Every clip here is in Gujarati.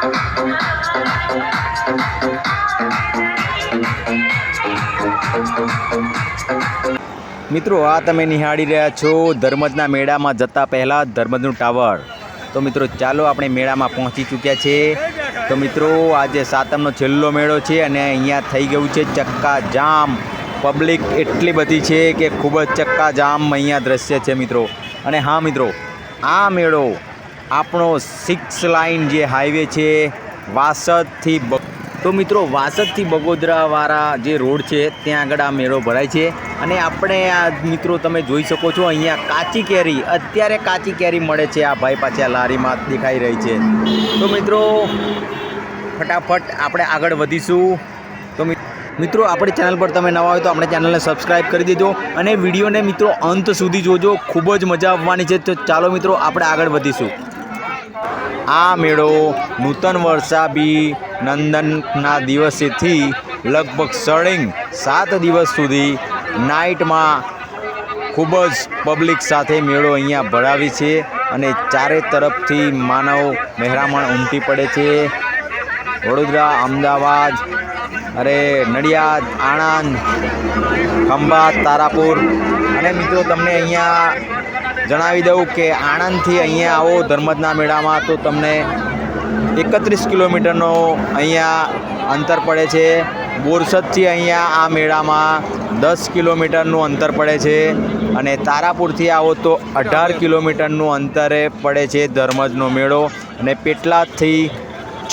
મિત્રો આ તમે નિહાળી રહ્યા છો ધર્મજના મેળામાં જતા પહેલાં ધર્મજનું ટાવર. તો મિત્રો ચાલો આપણે મેળામાં પહોંચી ચૂક્યા છે. તો મિત્રો આજે સાતમનો છેલ્લો મેળો છે અને અહીંયા થઈ ગયું છે ચક્કા જામ. પબ્લિક એટલી બધી છે કે ખૂબ જ ચક્કા જામ અહીંયા દ્રશ્ય છે મિત્રો. અને હા મિત્રો, આ મેળો આપણો 6 લાઇન જે હાઈવે છે વાસદથી, તો મિત્રો વાસદથી બગોદરાવાળા જે રોડ છે ત્યાં આગળ આ મેળો ભરાય છે. અને આપણે આ મિત્રો તમે જોઈ શકો છો અહીંયા કાચી કેરી, અત્યારે કાચી કેરી મળે છે. આ ભાઈ પાછી આ લારીમાં દેખાઈ રહી છે. તો મિત્રો ફટાફટ આપણે આગળ વધીશું. તો મિત્રો આપણી ચેનલ પર તમે નવા હોય તો આપણે ચેનલને સબસ્ક્રાઈબ કરી દેજો અને વિડીયોને મિત્રો અંત સુધી જોજો, ખૂબ જ મજા આવવાની છે. તો ચાલો મિત્રો આપણે આગળ વધીશું. આ મેળો નૂતન વર્ષાભિનંદનના દિવસેથી લગભગ 7 દિવસ સુધી નાઇટમાં ખૂબ જ પબ્લિક સાથે મેળો અહીંયા ભરાવી છે. અને ચારે તરફથી માનવ મહેરામણ ઉમટી પડે છે. વડોદરા, અમદાવાદ, નડિયાદ, આણંદ, ખંભાત, તારાપુર. અને મિત્રો તમને અહીંયા જણાવી દઉં કે આણંદથી અહીંયા આવો ધર્મજના મેળામાં તો તમને 31 કિલોમીટરનો અહીંયા અંતર પડે છે. બોરસદથી અહીંયા આ મેળામાં 10 કિલોમીટરનું અંતર પડે છે. અને તારાપુરથી આવો તો 18 કિલોમીટરનું અંતરે પડે છે ધર્મજનો મેળો. અને પેટલાદથી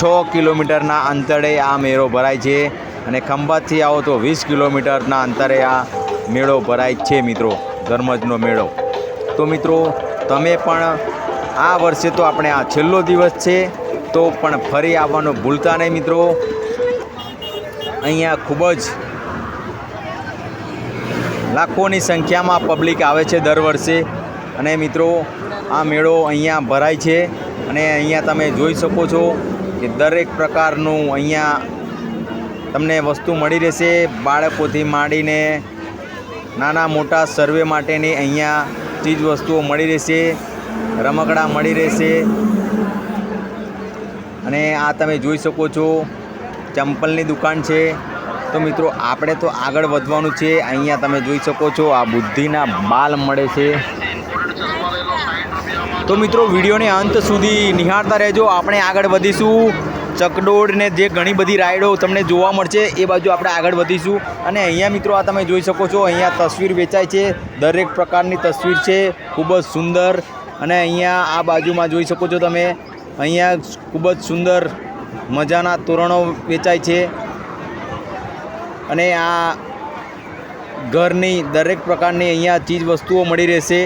6 કિલોમીટરના અંતરે આ મેળો ભરાય છે. અને ખંભાતથી આવો તો 20 કિલોમીટરના અંતરે આ મેળો ભરાય છે મિત્રો, ધર્મજનો મેળો. તો મિત્રો તમે પણ આ વર્ષે તો આપણે આ છેલ્લો દિવસ છે તો પણ ફરી આવવાનું ભૂલતા નહીં મિત્રો. અહીંયા ખૂબ જ લાખોની સંખ્યામાં પબ્લિક આવે છે દર વર્ષે. અને મિત્રો આ મેળો અહીંયા ભરાય છે. અને અહીંયા તમે જોઈ શકો છો કે દરેક પ્રકારનું અહીંયા તમને વસ્તુ મળી રહેશે. બાળકોથી માંડીને નાના મોટા સર્વે માટેની અહીંયા ચીજ વસ્તુઓ મળી રહેશે, રમકડા મળી રહેશે. અને આ તમે જોઈ શકો છો ચંપલની દુકાન છે. તો મિત્રો આપણે તો આગળ વધવાનું છે. અહીંયા તમે જોઈ શકો છો આ બુદ્ધિના બાલ મળે છે. તો મિત્રો વિડીયોને અંત સુધી નિહાળતા રહેજો. આપણે આગળ વધીશું. ચકડોળ ને જે ઘણી બધી રાઈડો તમને જોવા મળશે એ બાજુ આપણે આગળ વધીશું. અને અહીંયા મિત્રો આ તમે જોઈ શકો છો અહીંયા તસવીર વેચાય છે. દરેક પ્રકારની તસવીર છે, ખૂબ જ સુંદર. અને અહીંયા આ બાજુમાં જોઈ શકો છો તમે, અહીંયા ખૂબ જ સુંદર મજાના તોરણો વેચાય છે. અને આ ઘરની દરેક પ્રકારની અહીંયા ચીજ વસ્તુઓ મળી રહેશે.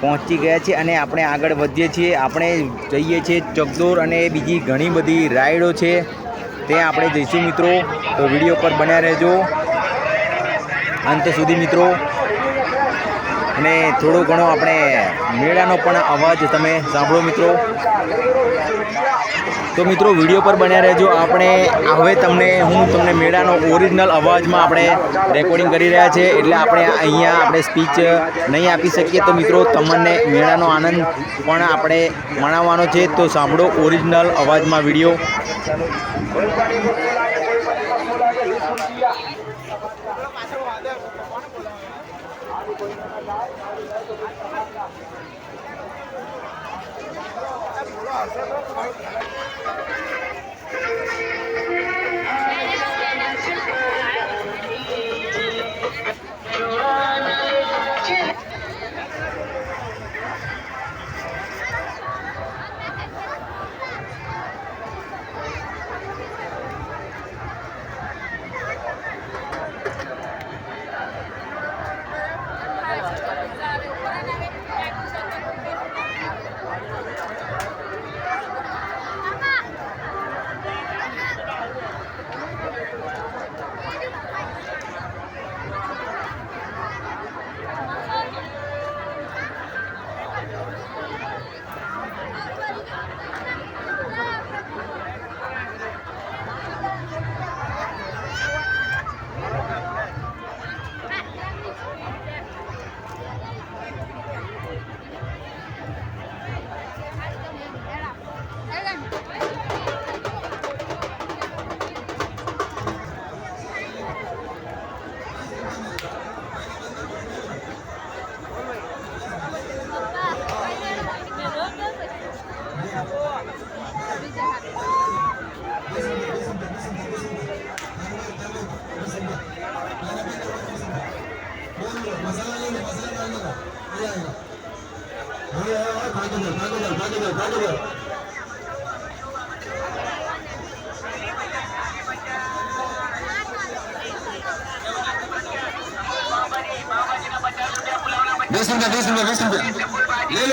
પહોંચી ગયા છે અને આપણે આગળ વધીએ છીએ. આપણે જઈએ છીએ ચકડોળ અને બીજી ઘણી બધી રાઈડો છે ત્યાં આપણે જઈશું મિત્રો. તો વિડીયો પર બન્યા રહેજો અંત સુધી મિત્રો. અને થોડો ઘણો આપણે મેળાનો પણ અવાજ તમે સાંભળો મિત્રો. તો મિત્રો વિડીયો પર બન્યા રહેજો. આપણે હવે હું તમને મેળાનો ઓરિજિનલ અવાજમાં આપણે રેકોર્ડિંગ કરી રહ્યા છે, એટલે આપણે અહીંયા આપણે સ્પીચ નહીં આપી શકીએ. તો મિત્રો તમને મેળાનો આનંદ પણ આપણે માણવાનો છે. તો સાંભળો ઓરિજિનલ અવાજમાં વિડીયો.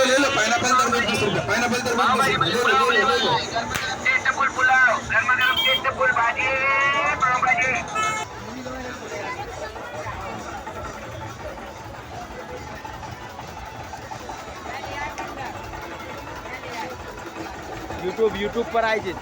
ले लो पाइनएप्पल तरबूज 20 रुपया पाइनएप्पल तरबूज 20 रुपया ले लो टेस्ट फुल पुलाव गरमा गरम टेस्ट फुल भाजी पाव भाजी યુટ્યુબ પર આવી છે.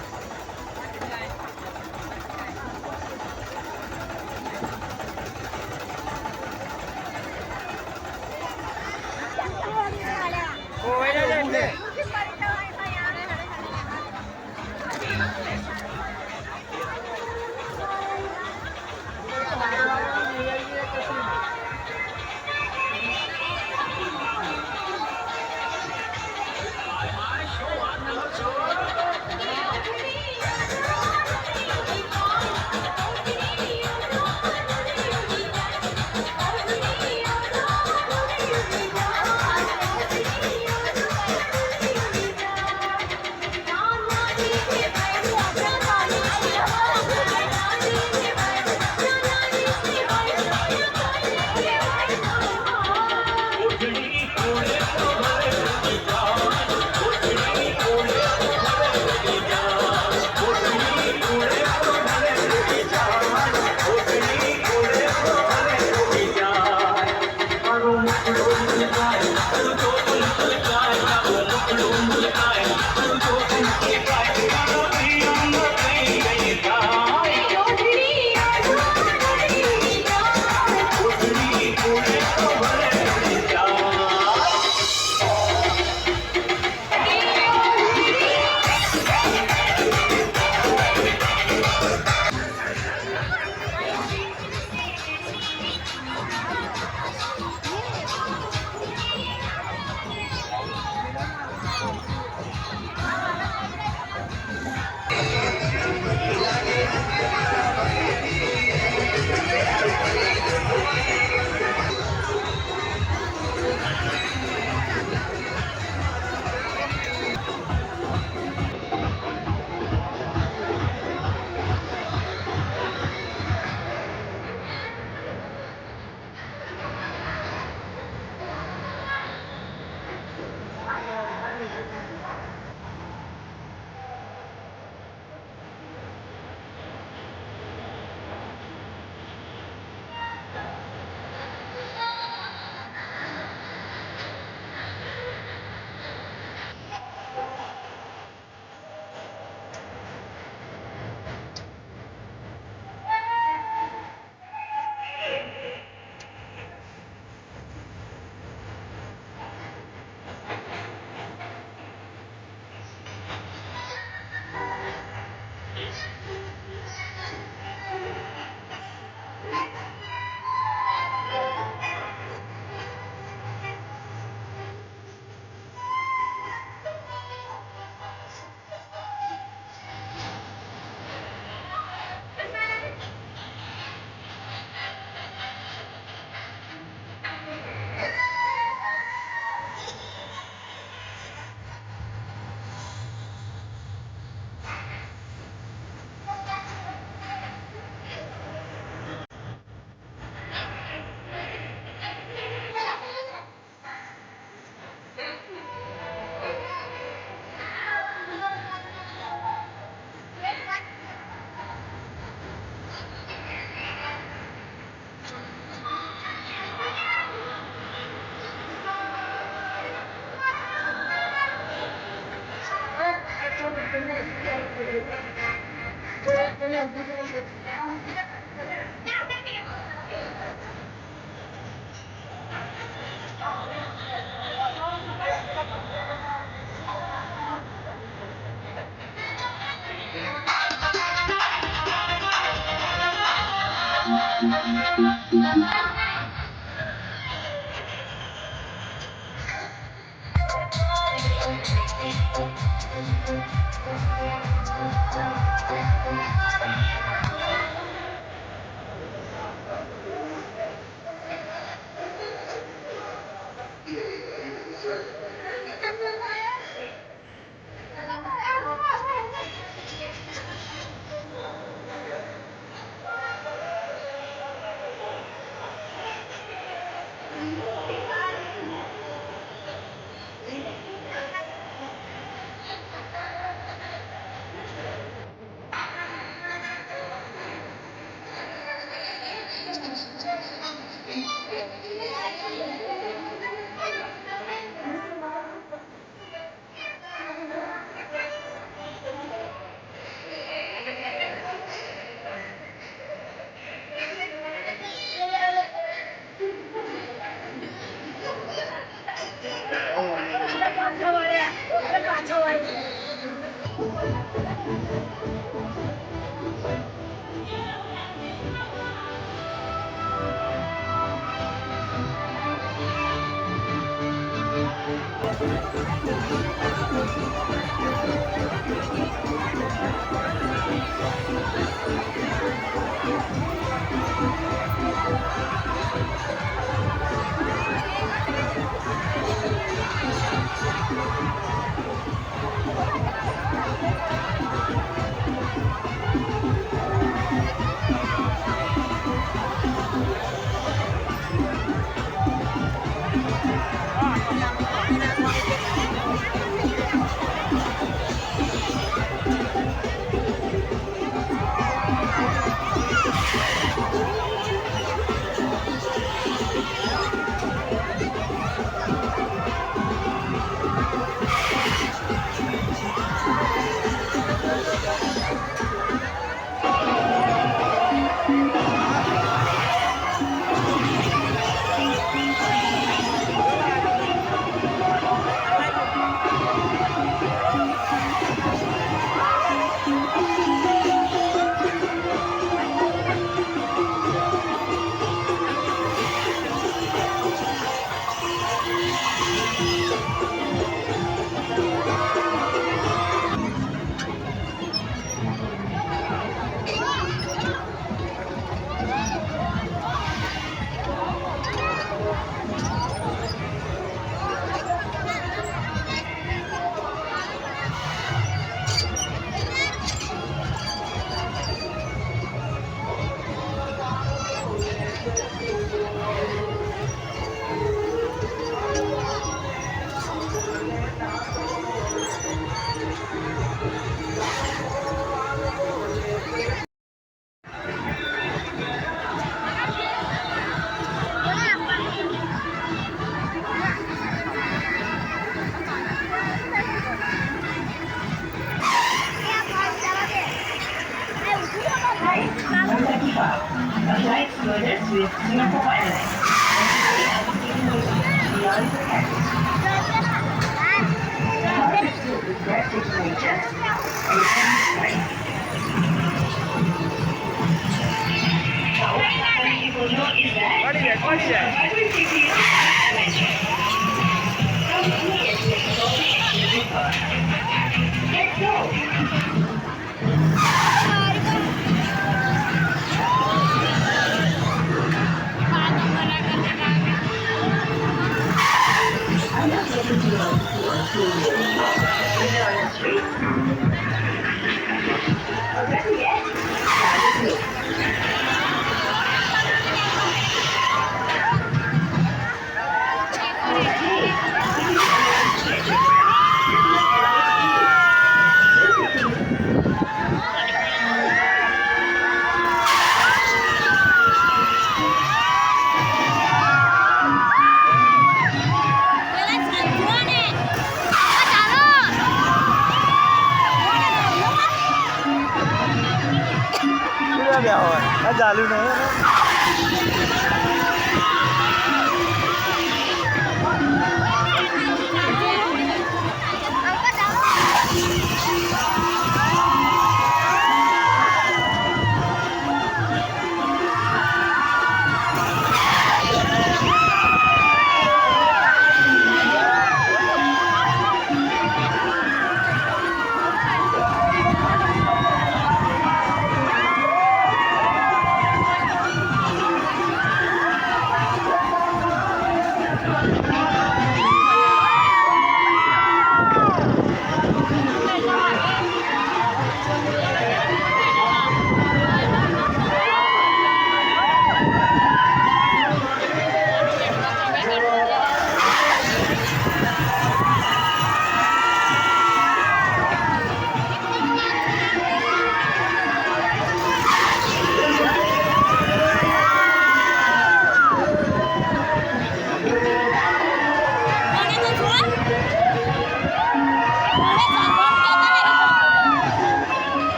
ચાલુ નહીં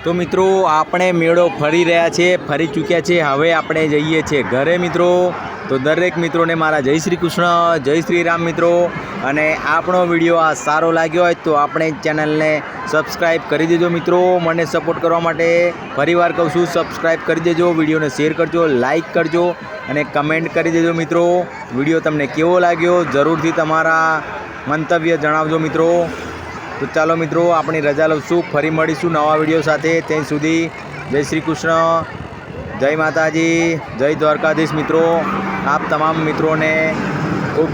તો મિત્રો આપણે મેળો ફરી રહ્યા છે, ફરી ચૂક્યા છે. હવે આપણે જઈએ છીએ ઘરે મિત્રો. તો દરેક મિત્રોને મારા જય શ્રી કૃષ્ણ, જય શ્રી રામ મિત્રો. અને આપણો વિડીયો આ સારો લાગ્યો હોય તો આપણે ચેનલને સબસ્ક્રાઈબ કરી દેજો મિત્રો. મને સપોર્ટ કરવા માટે ફરીવાર કહું છું, સબસ્ક્રાઈબ કરી દેજો, વિડીયોને શેર કરજો, લાઈક કરજો અને કમેન્ટ કરી દેજો મિત્રો. વિડીયો તમને કેવો લાગ્યો જરૂરથી તમારા મંતવ્ય જણાવજો મિત્રો. તો ચાલો મિત્રો, આપણી રજા લઉં, ફરી મળીશું નવા વિડીયો સાથે. ત્યાં સુધી જય શ્રી કૃષ્ણ, જય માતાજી, જય દ્વારકાધીશ મિત્રો. આપ તમામ મિત્રોને